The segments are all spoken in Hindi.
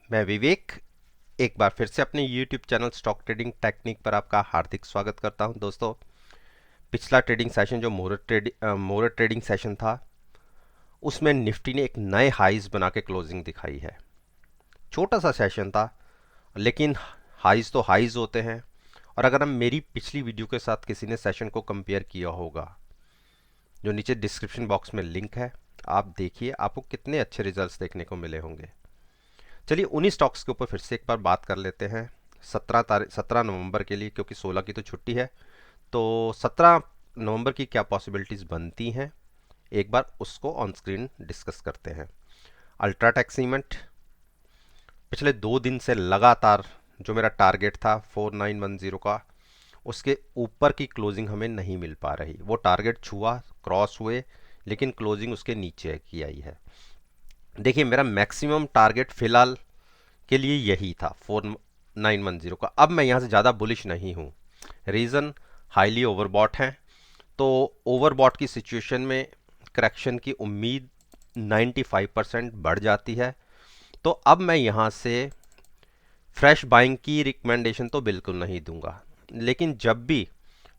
मैं विवेक एक बार फिर से अपने YouTube channel stock trading technique पर आपका हार्दिक स्वागत करता हूं। दोस्तों, पिछला ट्रेडिंग सेशन जो मोर ट्रेडिंग सेशन था, उसमें निफ्टी ने एक नए हाईज बना के क्लोजिंग दिखाई है। छोटा सा सेशन था, लेकिन हाईज तो हाईज होते हैं। और अगर हम मेरी पिछली वीडियो के साथ किसी ने सेशन को कंपेयर किया होगा, जो नीचे डिस्क्रिप्शन बॉक्स में लिंक है, आप देखिए, आपको कितने अच्छे रिजल्ट्स देखने को मिले होंगे। चलिए उन्हीं स्टॉक्स के ऊपर फिर से एक बार बात कर लेते हैं। 17 नवंबर के लिए, क्योंकि 16 की तो छुट्टी है, तो 17 नवंबर की क्या पॉसिबिलिटीज़ बनती हैं, एक बार उसको ऑन स्क्रीन डिस्कस करते हैं। अल्ट्राटेक सीमेंट पिछले 2 दिन से लगातार जो मेरा टारगेट था 4910 का, उसके ऊपर की क्लोजिंग हमें नहीं मिल पा रही। वो टारगेट छुआ, क्रॉस हुए, लेकिन क्लोजिंग उसके नीचे की आई है। देखिए, मेरा मैक्सिमम टारगेट फिलहाल के लिए यही था 4910 का। अब मैं यहाँ से ज़्यादा बुलिश नहीं हूँ। रीज़न, हाईली ओवरबॉट हैं। तो ओवरबॉट की सिचुएशन में करेक्शन की उम्मीद 95% बढ़ जाती है। तो अब मैं यहाँ से फ्रेश बाइंग की रिकमेंडेशन तो बिल्कुल नहीं दूंगा, लेकिन जब भी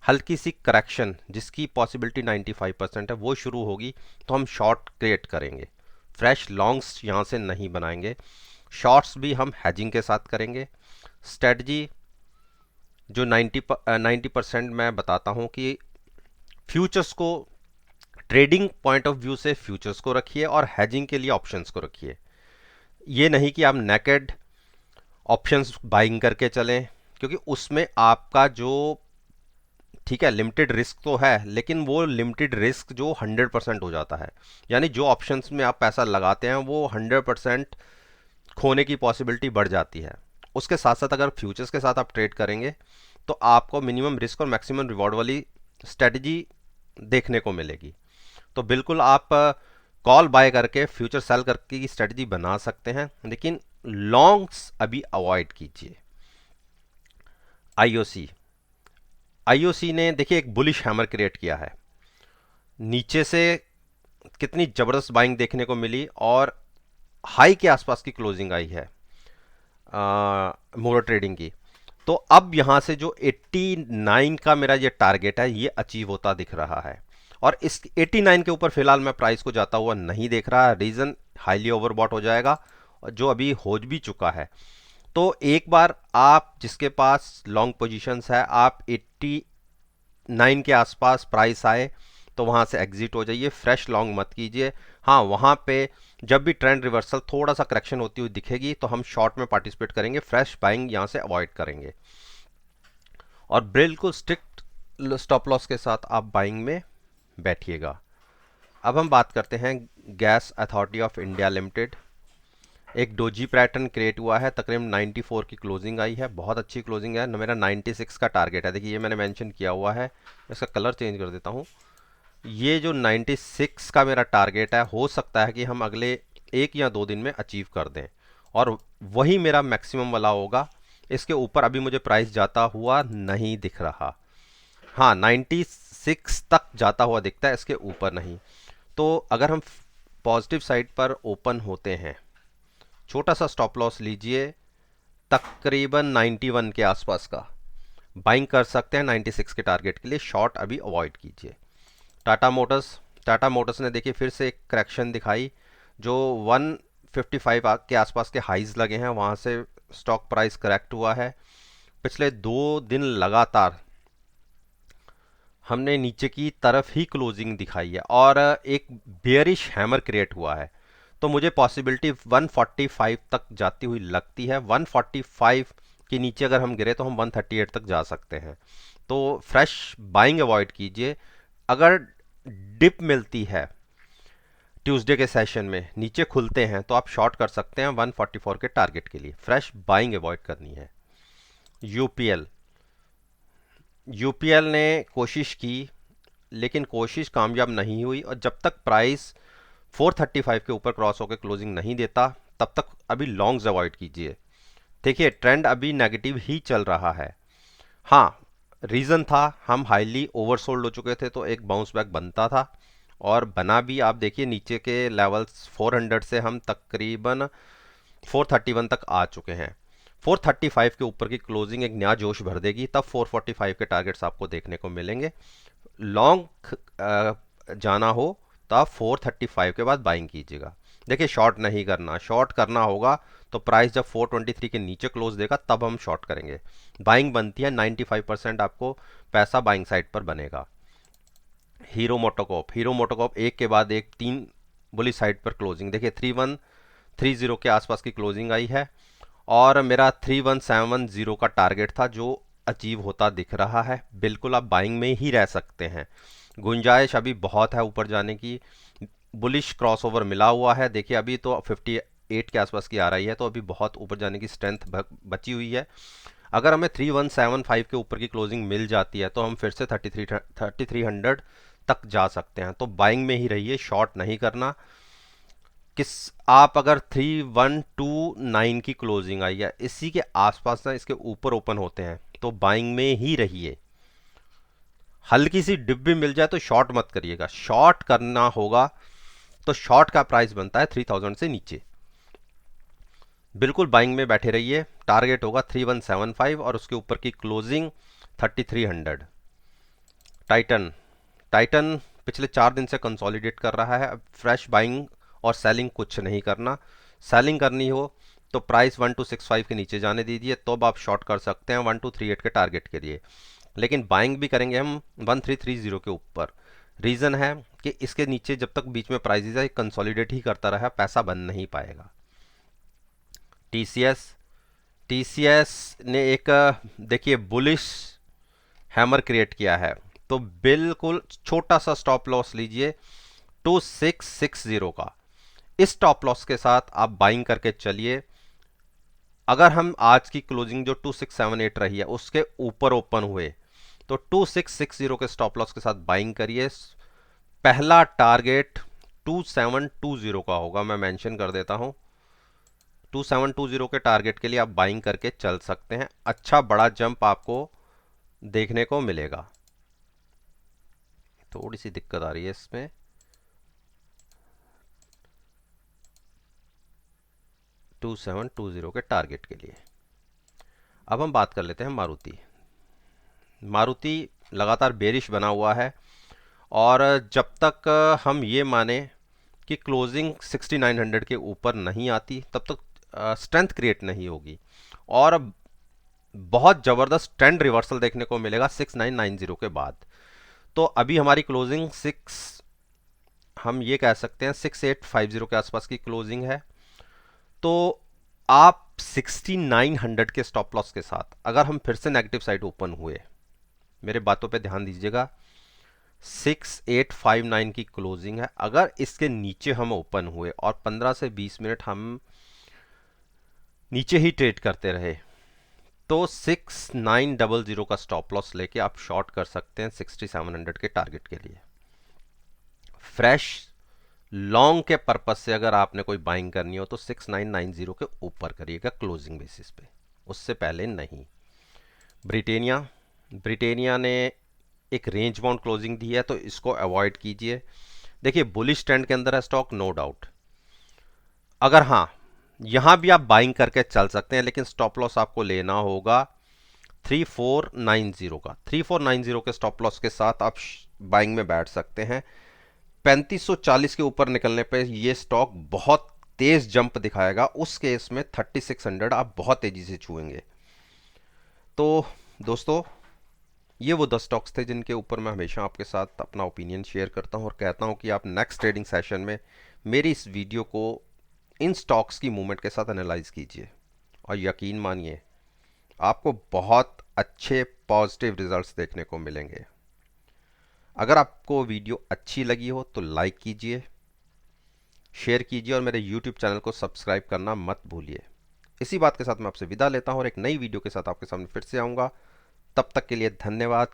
हल्की सी करेक्शन जिसकी पॉसिबिलिटी 95% है वो शुरू होगी, तो हम शॉर्ट क्रिएट करेंगे। फ्रेश लॉन्ग्स यहाँ से नहीं बनाएंगे। शॉर्ट्स भी हम हैजिंग के साथ करेंगे। स्ट्रेटजी जो 90% मैं बताता हूँ कि फ्यूचर्स को, ट्रेडिंग पॉइंट ऑफ व्यू से फ्यूचर्स को रखिए और हैजिंग के लिए ऑप्शंस को रखिए। ये नहीं कि आप नेकेड ऑप्शंस बाइंग करके चलें, क्योंकि उसमें आपका जो, ठीक है, लिमिटेड रिस्क तो है, लेकिन वो लिमिटेड रिस्क जो 100% हो जाता है। यानी जो ऑप्शंस में आप पैसा लगाते हैं वो 100% खोने की पॉसिबिलिटी बढ़ जाती है। उसके साथ साथ अगर फ्यूचर्स के साथ आप ट्रेड करेंगे, तो आपको मिनिमम रिस्क और मैक्सिमम रिवॉर्ड वाली स्ट्रेटजी देखने को मिलेगी। तो बिल्कुल आप कॉल बाय करके फ्यूचर सेल करके की स्ट्रेटजी बना सकते हैं, लेकिन लॉन्ग्स अभी अवॉइड कीजिए। आईओसी आईओसी ने देखिए एक बुलिश हैमर क्रिएट किया है। नीचे से कितनी जबरदस्त बाइंग देखने को मिली और हाई के आसपास की क्लोजिंग आई है मोर ट्रेडिंग की। तो अब यहां से जो 89 का मेरा ये टारगेट है, ये अचीव होता दिख रहा है। और इस 89 के ऊपर फिलहाल मैं प्राइस को जाता हुआ नहीं देख रहा। रीजन, हाईली ओवरबॉट हो जाएगा, जो अभी हो भी चुका है। तो एक बार आप जिसके पास लॉन्ग पोजीशंस है, आप 89 के आसपास प्राइस आए तो वहां से एग्जिट हो जाइए। फ्रेश लॉन्ग मत कीजिए। हाँ, वहां पे जब भी ट्रेंड रिवर्सल थोड़ा सा करेक्शन होती हुई दिखेगी, तो हम शॉर्ट में पार्टिसिपेट करेंगे। फ्रेश बाइंग यहां से अवॉइड करेंगे और बिल्कुल स्ट्रिक्ट स्टॉप लॉस के साथ आप बाइंग में बैठिएगा। अब हम बात करते हैं gas authority of India limited. एक डोजी पैटर्न क्रिएट हुआ है, तकरीबन 94 की क्लोजिंग आई है। बहुत अच्छी क्लोजिंग है। मेरा 96 का टारगेट है। देखिए, ये मैंने मेंशन किया हुआ है। मैं इसका कलर चेंज कर देता हूँ। ये जो 96 का मेरा टारगेट है, हो सकता है कि हम अगले 1 या 2 दिन में अचीव कर दें, और वही मेरा मैक्सिमम वाला होगा। इसके ऊपर अभी मुझे प्राइस जाता हुआ नहीं दिख रहा। हाँ, 96 तक जाता हुआ दिखता है, इसके ऊपर नहीं। तो अगर हम पॉजिटिव साइड पर ओपन होते हैं, छोटा सा स्टॉप लॉस लीजिए, तकरीबन 91 के आसपास का बाइंग कर सकते हैं। 96 के टारगेट के लिए शॉर्ट अभी अवॉइड कीजिए। टाटा मोटर्स ने देखिए फिर से एक करेक्शन दिखाई। जो 155 के आसपास के हाइज लगे हैं, वहां से स्टॉक प्राइस करेक्ट हुआ है। पिछले 2 दिन लगातार हमने नीचे की तरफ ही क्लोजिंग दिखाई है और एक बेयरिश हैमर क्रिएट हुआ है। तो मुझे पॉसिबिलिटी 145 तक जाती हुई लगती है। 145 के नीचे अगर हम गिरे तो हम 138 तक जा सकते हैं। तो फ्रेश बाइंग अवॉइड कीजिए। अगर डिप मिलती है ट्यूसडे के सेशन में, नीचे खुलते हैं, तो आप शॉर्ट कर सकते हैं 144 के टारगेट के लिए। फ्रेश बाइंग अवॉइड करनी है। यूपीएल यूपीएल ने कोशिश की, लेकिन कोशिश कामयाब नहीं हुई। और जब तक प्राइस 435 के ऊपर क्रॉस होकर क्लोजिंग नहीं देता, तब तक अभी लॉन्ग्स अवॉइड कीजिए। देखिए, ट्रेंड अभी नेगेटिव ही चल रहा है। हाँ, रीज़न था, हम हाईली ओवरसोल्ड हो चुके थे, तो एक बाउंस बैक बनता था और बना भी। आप देखिए नीचे के लेवल्स 400 से हम तकरीबन 431 तक आ चुके हैं। 435 के ऊपर की क्लोजिंग एक नया जोश भर देगी, तब 445 के टारगेट्स आपको देखने को मिलेंगे। लॉन्ग जाना हो तो आप 435 के बाद बाइंग कीजिएगा। देखिए शॉर्ट नहीं करना, शॉर्ट करना होगा तो प्राइस जब 423 के नीचे क्लोज देगा तब हम शॉर्ट करेंगे। बाइंग बनती है 95% आपको पैसा बाइंग साइड पर बनेगा। हीरो मोटोकॉप एक के बाद एक 3 बुली साइड पर क्लोजिंग, देखिए 3130 के आसपास की क्लोजिंग आई है और मेरा 3170 का टारगेट था जो अचीव होता दिख रहा है। बिल्कुल आप बाइंग में ही रह सकते हैं, गुंजाइश अभी बहुत है ऊपर जाने की। बुलिश क्रॉसओवर मिला हुआ है, देखिए अभी तो 58 के आसपास की आ रही है, तो अभी बहुत ऊपर जाने की स्ट्रेंथ बची हुई है। अगर हमें 3175 के ऊपर की क्लोजिंग मिल जाती है तो हम फिर से 3300 तक जा सकते हैं। तो बाइंग में ही रहिए, शॉर्ट नहीं करना। आप अगर 3129 की क्लोजिंग आई है, इसी के आसपास ना इसके ऊपर ओपन होते हैं तो बाइंग में ही रहिए। हल्की सी डिप भी मिल जाए तो शॉर्ट मत करिएगा, शॉर्ट करना होगा तो शॉर्ट का प्राइस बनता है 3000 से नीचे। बिल्कुल बाइंग में बैठे रहिए, टारगेट होगा 3175 और उसके ऊपर की क्लोजिंग 3300। टाइटन पिछले 4 दिन से कंसोलिडेट कर रहा है। अब फ्रेश बाइंग और सेलिंग कुछ नहीं करना। सेलिंग करनी हो तो प्राइस 1265 के नीचे जाने दीजिए, तो आप शॉर्ट कर सकते हैं 1238 के टारगेट के लिए। लेकिन बाइंग भी करेंगे हम 1330 के ऊपर। रीज़न है कि इसके नीचे जब तक बीच में प्राइसेस है कंसोलिडेट ही करता रहा, पैसा बन नहीं पाएगा। टीसीएस ने एक देखिए बुलिश हैमर क्रिएट किया है, तो बिल्कुल छोटा सा स्टॉप लॉस लीजिए 2660 का। इस स्टॉप लॉस के साथ आप बाइंग करके चलिए। अगर हम आज की क्लोजिंग जो 2678 रही है उसके ऊपर ओपन हुए तो 2660 के स्टॉप लॉस के साथ बाइंग करिए। पहला टारगेट 2720 का होगा, मैं मेंशन कर देता हूं। 2720 के टारगेट के लिए आप बाइंग करके चल सकते हैं, अच्छा बड़ा जंप आपको देखने को मिलेगा। थोड़ी सी दिक्कत आ रही है इसमें। 2720 के टारगेट के लिए अब हम बात कर लेते हैं मारुति लगातार बेरिश बना हुआ है और जब तक हम ये माने कि क्लोजिंग 6900 के ऊपर नहीं आती तब तक स्ट्रेंथ क्रिएट नहीं होगी और बहुत ज़बरदस्त ट्रेंड रिवर्सल देखने को मिलेगा 6990 के बाद। तो अभी हमारी क्लोजिंग हम ये कह सकते हैं 6850 के आसपास की क्लोजिंग है। तो आप 6900 के स्टॉप लॉस के साथ अगर हम फिर से नेगेटिव साइड ओपन हुए, मेरे बातों पे ध्यान दीजिएगा, 6859 की क्लोजिंग है, अगर इसके नीचे हम ओपन हुए और 15 से 20 मिनट हम नीचे ही ट्रेड करते रहे तो 6900 का स्टॉप लॉस लेके आप शॉर्ट कर सकते हैं 6700 के टारगेट के लिए। फ्रेश लॉन्ग के पर्पस से अगर आपने कोई बाइंग करनी हो तो 6990 के ऊपर करिएगा क्लोजिंग बेसिस पे, उससे पहले नहीं। ब्रिटेनिया ने एक रेंज बाउंड क्लोजिंग दी है तो इसको अवॉइड कीजिए। देखिए बुलिश ट्रेंड के अंदर है स्टॉक, नो डाउट। अगर हाँ यहां भी आप बाइंग करके चल सकते हैं, लेकिन स्टॉप लॉस आपको लेना होगा 3490 का। 3490 के स्टॉप लॉस के साथ आप बाइंग में बैठ सकते हैं। 3540 के ऊपर निकलने पे ये स्टॉक बहुत तेज जंप दिखाएगा, उस केस में 3600 आप बहुत तेजी से छुएंगे। तो दोस्तों ये वो 10 स्टॉक्स थे जिनके ऊपर मैं हमेशा आपके साथ अपना ओपिनियन शेयर करता हूं और कहता हूं कि आप नेक्स्ट ट्रेडिंग सेशन में मेरी इस वीडियो को इन स्टॉक्स की मूवमेंट के साथ एनालाइज कीजिए और यकीन मानिए आपको बहुत अच्छे पॉजिटिव रिजल्ट्स देखने को मिलेंगे। अगर आपको वीडियो अच्छी लगी हो तो लाइक कीजिए, शेयर कीजिए और मेरे YouTube चैनल को सब्सक्राइब करना मत भूलिए। इसी बात के साथ मैं आपसे विदा लेता हूं और एक नई वीडियो के साथ आपके सामने फिर से आऊँगा। तब तक के लिए धन्यवाद।